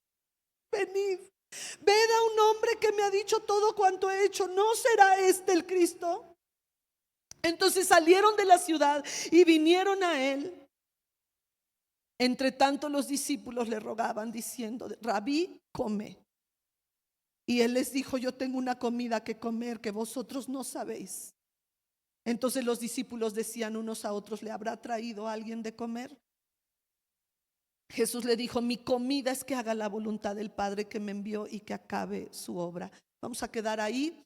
venid, ved a un hombre que me ha dicho todo cuanto he hecho. ¿No será este el Cristo? Entonces salieron de la ciudad y vinieron a él. Entre tanto los discípulos le rogaban diciendo, Rabí, come. Y él les dijo, yo tengo una comida que comer que vosotros no sabéis. Entonces los discípulos decían unos a otros, ¿le habrá traído a alguien de comer? Jesús le dijo, mi comida es que haga la voluntad del Padre que me envió y que acabe su obra. Vamos a quedar ahí.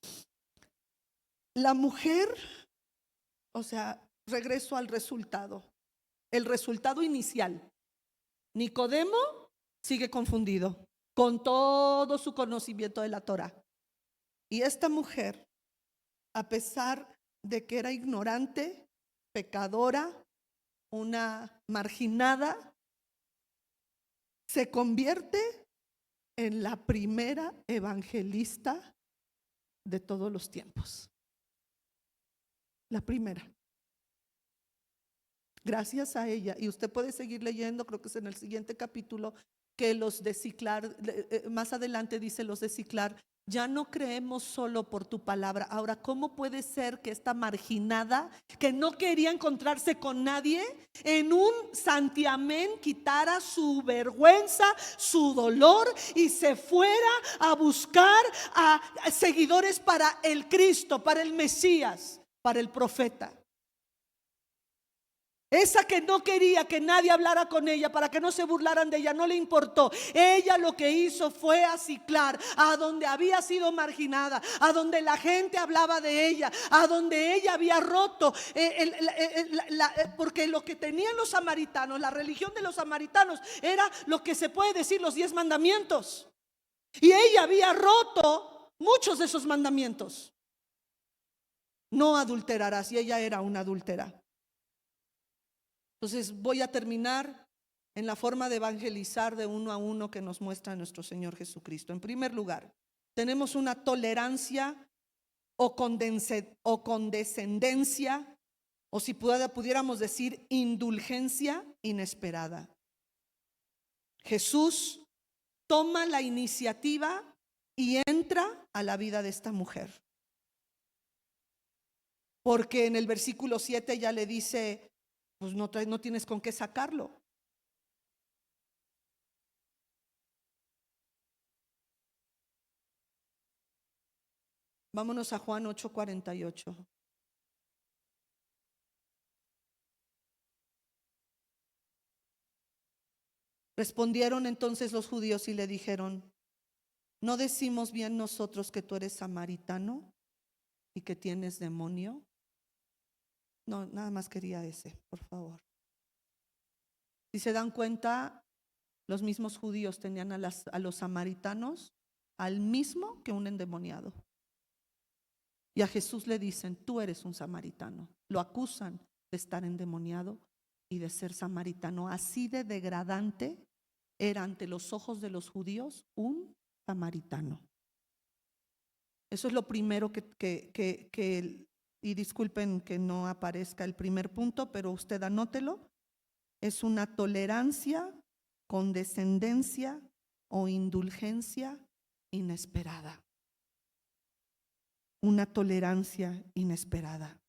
La mujer, o sea, regreso al resultado. El resultado inicial. Nicodemo sigue confundido con todo su conocimiento de la Torá. Y esta mujer, a pesar de que era ignorante, pecadora, una marginada, se convierte en la primera evangelista de todos los tiempos. La primera. Gracias a ella, y usted puede seguir leyendo, creo que es en el siguiente capítulo, que los de Siclar, más adelante dice los de Siclar, ya no creemos solo por tu palabra. Ahora, ¿cómo puede ser que esta marginada, que no quería encontrarse con nadie, en un santiamén quitara su vergüenza, su dolor y se fuera a buscar a seguidores para el Cristo, para el Mesías, para el profeta? Esa que no quería que nadie hablara con ella para que no se burlaran de ella, no le importó. Ella lo que hizo fue a Siclar, a donde había sido marginada, a donde la gente hablaba de ella, a donde ella había roto porque lo que tenían los samaritanos, la religión de los samaritanos, era lo que se puede decir los 10 mandamientos. Y ella había roto muchos de esos mandamientos. No adulterarás, y ella era una adúltera. Entonces voy a terminar en la forma de evangelizar de uno a uno que nos muestra nuestro Señor Jesucristo. En primer lugar, tenemos una tolerancia o condescendencia, o si pudiéramos decir indulgencia inesperada. Jesús toma la iniciativa y entra a la vida de esta mujer. Porque en el versículo 7 ya le dice, pues no tienes con qué sacarlo. Vámonos a Juan 8:48. Respondieron entonces los judíos y le dijeron, ¿no decimos bien nosotros que tú eres samaritano y que tienes demonio? No, nada más quería ese, por favor. Si se dan cuenta, los mismos judíos tenían a los samaritanos al mismo que un endemoniado. Y a Jesús le dicen, tú eres un samaritano. Lo acusan de estar endemoniado y de ser samaritano. Así de degradante era ante los ojos de los judíos un samaritano. Eso es lo primero y disculpen que no aparezca el primer punto, pero usted anótelo. Es una tolerancia, condescendencia o indulgencia inesperada. Una tolerancia inesperada.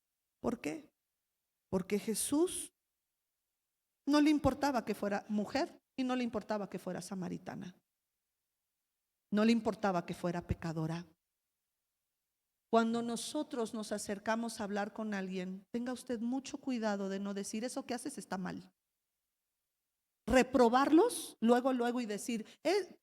¿Por qué? Porque Jesús no le importaba que fuera mujer y no le importaba que fuera samaritana. No le importaba que fuera pecadora. Cuando nosotros nos acercamos a hablar con alguien, tenga usted mucho cuidado de no decir eso que haces está mal. Reprobarlos luego y decir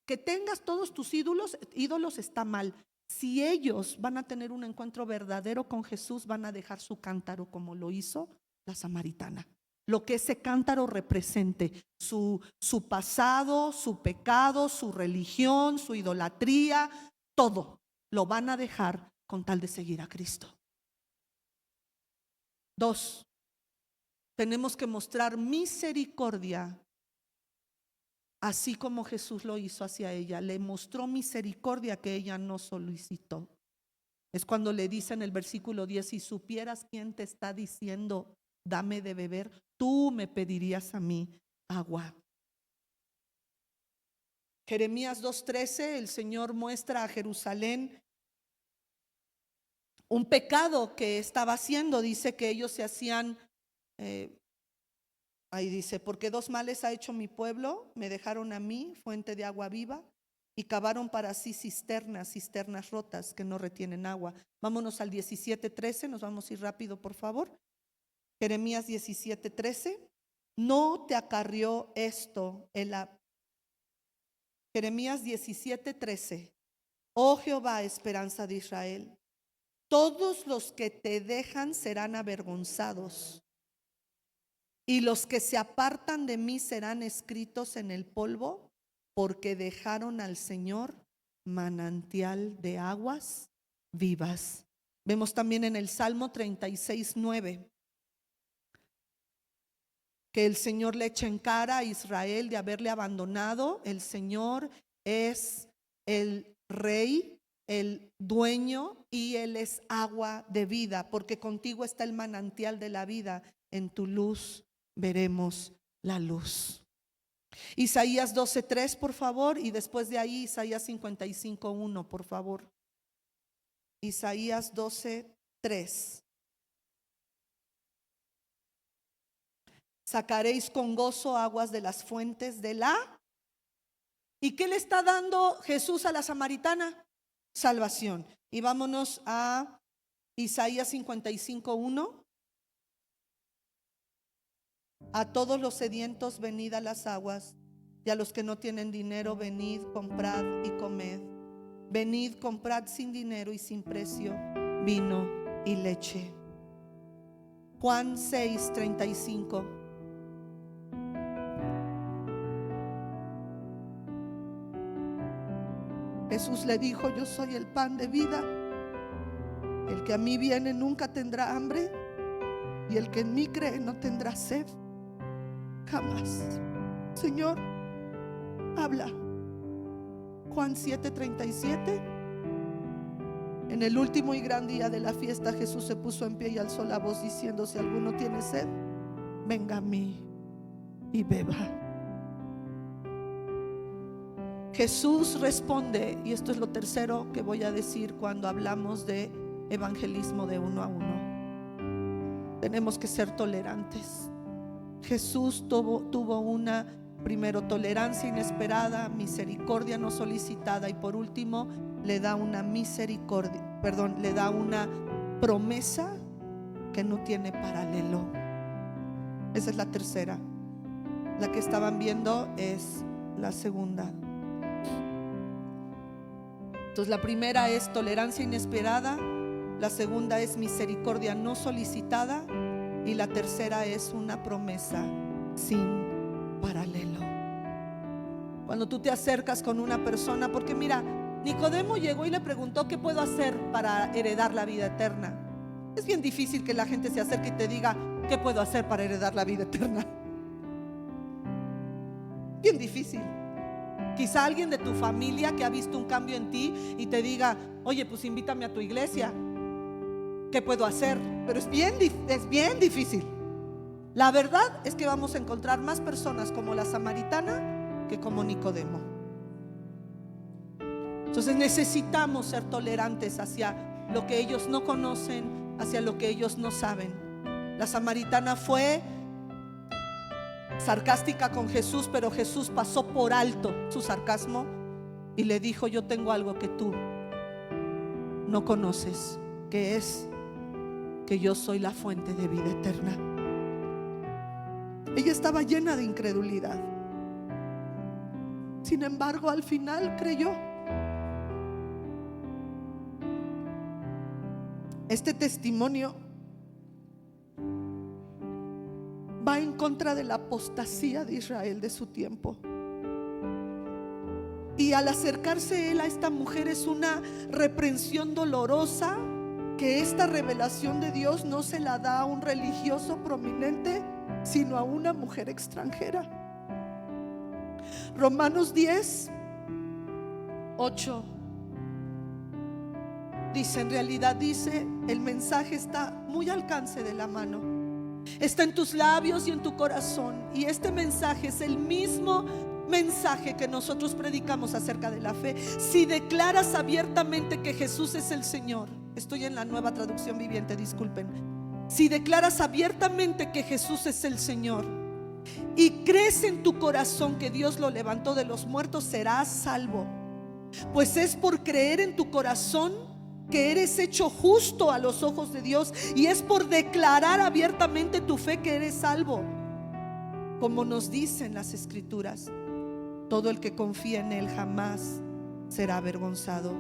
que tengas todos tus ídolos está mal. Si ellos van a tener un encuentro verdadero con Jesús, van a dejar su cántaro como lo hizo la samaritana. Lo que ese cántaro represente, su pasado, su pecado, su religión, su idolatría, todo lo van a dejar con tal de seguir a Cristo. 2, tenemos que mostrar misericordia, así como Jesús lo hizo hacia ella. Le mostró misericordia que ella no solicitó. Es cuando le dice en el versículo 10, si supieras quién te está diciendo, dame de beber, tú me pedirías a mí agua. Jeremías 2:13, el Señor muestra a Jerusalén un pecado que estaba haciendo. Dice que ellos se hacían, ahí dice, porque 2 males ha hecho mi pueblo, me dejaron a mí fuente de agua viva y cavaron para sí cisternas rotas que no retienen agua. Vámonos al 17:13, nos vamos a ir rápido por favor. Jeremías 17:13, no te acarrió esto Jeremías 17:13, oh Jehová, esperanza de Israel, todos los que te dejan serán avergonzados, y los que se apartan de mí serán escritos en el polvo, porque dejaron al Señor manantial de aguas vivas. Vemos también en el Salmo 36:9 que el Señor le echa en cara a Israel de haberle abandonado. El Señor es el Rey, el dueño, y Él es agua de vida, porque contigo está el manantial de la vida. En tu luz veremos la luz. Isaías 12:3, por favor, y después de ahí Isaías 55:1, por favor. Isaías 12:3. Sacaréis con gozo aguas de las fuentes de la... ¿Y qué le está dando Jesús a la samaritana? Salvación. Y vámonos a Isaías 55:1. A todos los sedientos venid a las aguas, y a los que no tienen dinero venid, comprad y comed. Venid, comprad sin dinero y sin precio vino y leche. Juan 6:35. Jesús le dijo: yo soy el pan de vida. El que a mí viene nunca tendrá hambre, y el que en mí cree no tendrá sed jamás. Señor, habla. Juan 7:37. En el último y gran día de la fiesta, Jesús se puso en pie y alzó la voz diciendo: si alguno tiene sed, venga a mí y beba. Jesús responde, y esto es lo tercero que voy a decir cuando hablamos de evangelismo de uno a uno. Tenemos que ser tolerantes. Jesús tuvo una, primero, tolerancia inesperada, misericordia no solicitada, y por último le da una le da una promesa que no tiene paralelo. Esa es la tercera. La que estaban viendo es la segunda. Entonces la primera es tolerancia inesperada, la segunda es misericordia no solicitada, y la tercera es una promesa sin paralelo. Cuando tú te acercas con una persona, porque mira, Nicodemo llegó y le preguntó: ¿qué puedo hacer para heredar la vida eterna? Es bien difícil que la gente se acerque y te diga: ¿qué puedo hacer para heredar la vida eterna? Bien difícil. Quizá alguien de tu familia que ha visto un cambio en ti y te diga: oye, pues invítame a tu iglesia. ¿Qué puedo hacer? Pero es bien difícil. La verdad es que vamos a encontrar más personas como la samaritana que como Nicodemo. Entonces necesitamos ser tolerantes hacia lo que ellos no conocen, hacia lo que ellos no saben. La samaritana fue sarcástica con Jesús, pero Jesús pasó por alto su sarcasmo y le dijo: yo tengo algo que tú no conoces, que es que yo soy la fuente de vida eterna. Ella estaba llena de incredulidad. Sin embargo, al final creyó. Este testimonio va en contra de la apostasía de Israel de su tiempo. Y al acercarse él a esta mujer, es una reprensión dolorosa, que esta revelación de Dios no se la da a un religioso prominente, sino a una mujer extranjera. Romanos 10:8 dice, en realidad dice, el mensaje está muy al alcance de la mano, está en tus labios y en tu corazón. Y este mensaje es el mismo mensaje que nosotros predicamos acerca de la fe. Si declaras abiertamente que Jesús es el Señor, estoy en la Nueva Traducción Viviente, disculpen. Si declaras abiertamente que Jesús es el Señor y crees en tu corazón que Dios lo levantó de los muertos, serás salvo. Pues es por creer en tu corazón que eres hecho justo a los ojos de Dios, y es por declarar abiertamente tu fe que eres salvo. Como nos dicen las Escrituras, todo el que confía en Él jamás será avergonzado.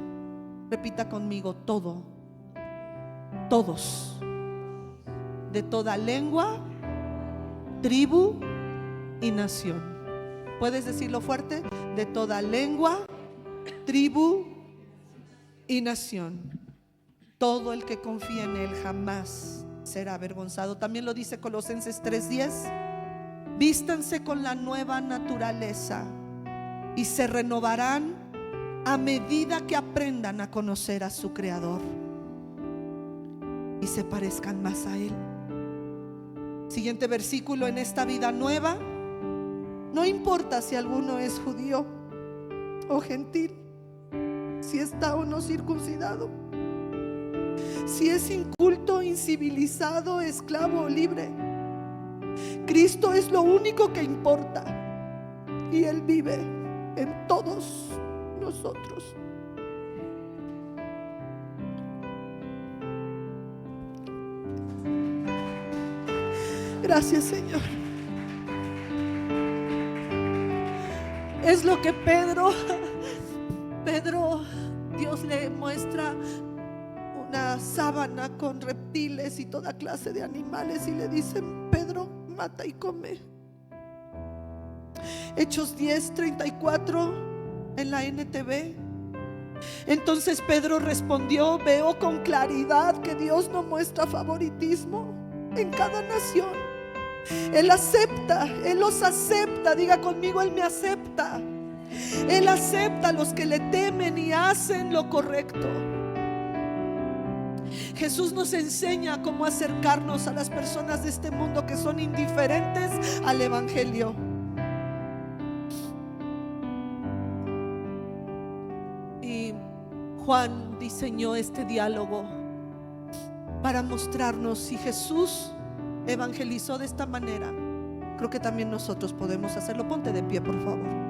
Repita conmigo: todos, de toda lengua, tribu y nación. ¿Puedes decirlo fuerte? De toda lengua, tribu y nación. Todo el que confía en Él jamás será avergonzado. También lo dice Colosenses 3:10. Vístanse con la nueva naturaleza y se renovarán a medida que aprendan a conocer a su Creador y se parezcan más a Él. Siguiente versículo: en esta vida nueva, no importa si alguno es judío o gentil, si está o no circuncidado, si es inculto, incivilizado, esclavo o libre, Cristo es lo único que importa, y Él vive en todos nosotros. Gracias, Señor. Es lo que Pedro, Dios le muestra una sábana con reptiles y toda clase de animales y le dicen: Pedro, mata y come. Hechos 10:34 en la NTV Entonces Pedro respondió: veo con claridad que Dios no muestra favoritismo en cada nación. Él acepta, Él los acepta. Diga conmigo: Él me acepta. Él acepta a los que le temen y hacen lo correcto. Jesús nos enseña cómo acercarnos a las personas de este mundo que son indiferentes al evangelio. Y Juan diseñó este diálogo para mostrarnos: si Jesús evangelizó de esta manera, creo que también nosotros podemos hacerlo. Ponte de pie, por favor.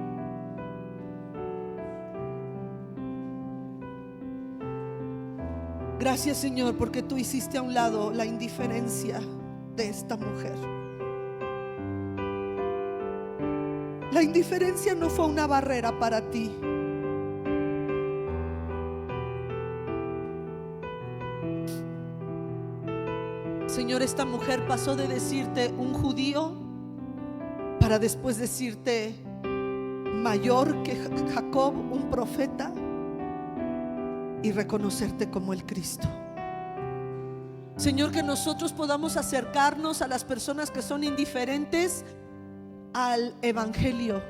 Gracias, Señor, porque tú hiciste a un lado la indiferencia de esta mujer. La indiferencia no fue una barrera para ti. Señor, esta mujer pasó de decirte un judío para después decirte mayor que Jacob, un profeta, y reconocerte como el Cristo. Señor, que nosotros podamos acercarnos a las personas que son indiferentes al evangelio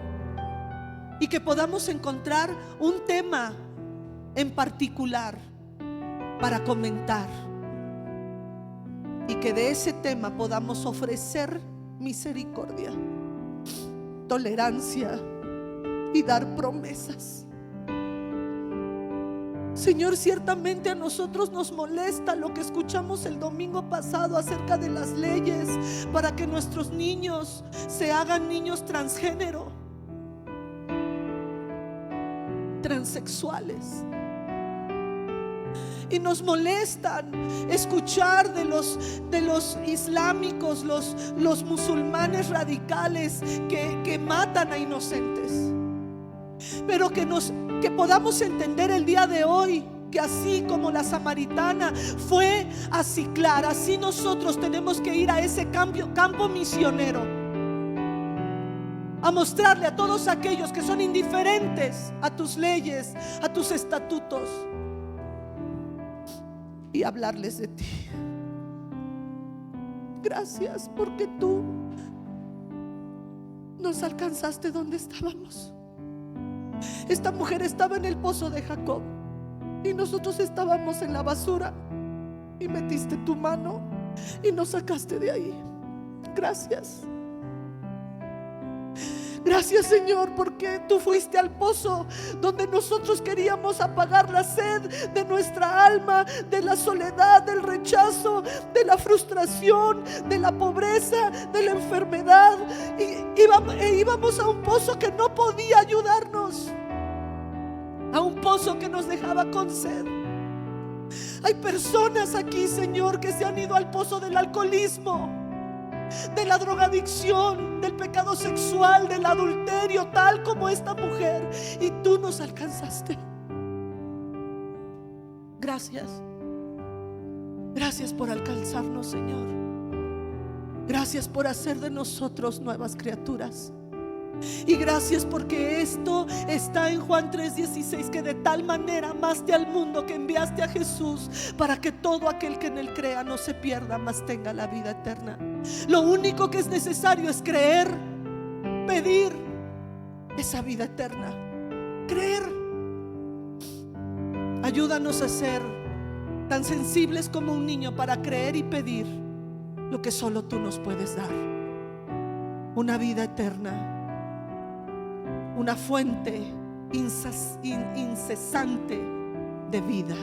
y que podamos encontrar un tema en particular para comentar, y que de ese tema podamos ofrecer misericordia, tolerancia y dar promesas. Señor, ciertamente a nosotros nos molesta lo que escuchamos el domingo pasado acerca de las leyes para que nuestros niños se hagan niños transgénero, transexuales. Y nos molestan escuchar de los islámicos, los musulmanes radicales que matan a inocentes. Pero que podamos entender el día de hoy que así como la samaritana fue a Siclar, así nosotros tenemos que ir a ese campo misionero a mostrarle a todos aquellos que son indiferentes a tus leyes, a tus estatutos, y hablarles de ti. Gracias porque tú nos alcanzaste donde estábamos. Esta mujer estaba en el pozo de Jacob y nosotros estábamos en la basura, y metiste tu mano y nos sacaste de ahí. Gracias. Gracias, Señor, porque tú fuiste al pozo donde nosotros queríamos apagar la sed de nuestra alma, de la soledad, del rechazo, de la frustración, de la pobreza, de la enfermedad. Y íbamos a un pozo que no podía ayudarnos, a un pozo que nos dejaba con sed. Hay personas aquí, Señor, que se han ido al pozo del alcoholismo, de la drogadicción, del pecado sexual, del adulterio, tal como esta mujer, y tú nos alcanzaste. Gracias. Gracias por alcanzarnos, Señor. Gracias por hacer de nosotros nuevas criaturas. Y gracias porque esto está en Juan 3:16, que de tal manera amaste al mundo que enviaste a Jesús para que todo aquel que en él crea no se pierda, mas tenga la vida eterna. Lo único que es necesario es creer, pedir esa vida eterna, creer. Ayúdanos a ser tan sensibles como un niño para creer y pedir lo que solo tú nos puedes dar: una vida eterna, una fuente incesante de vida.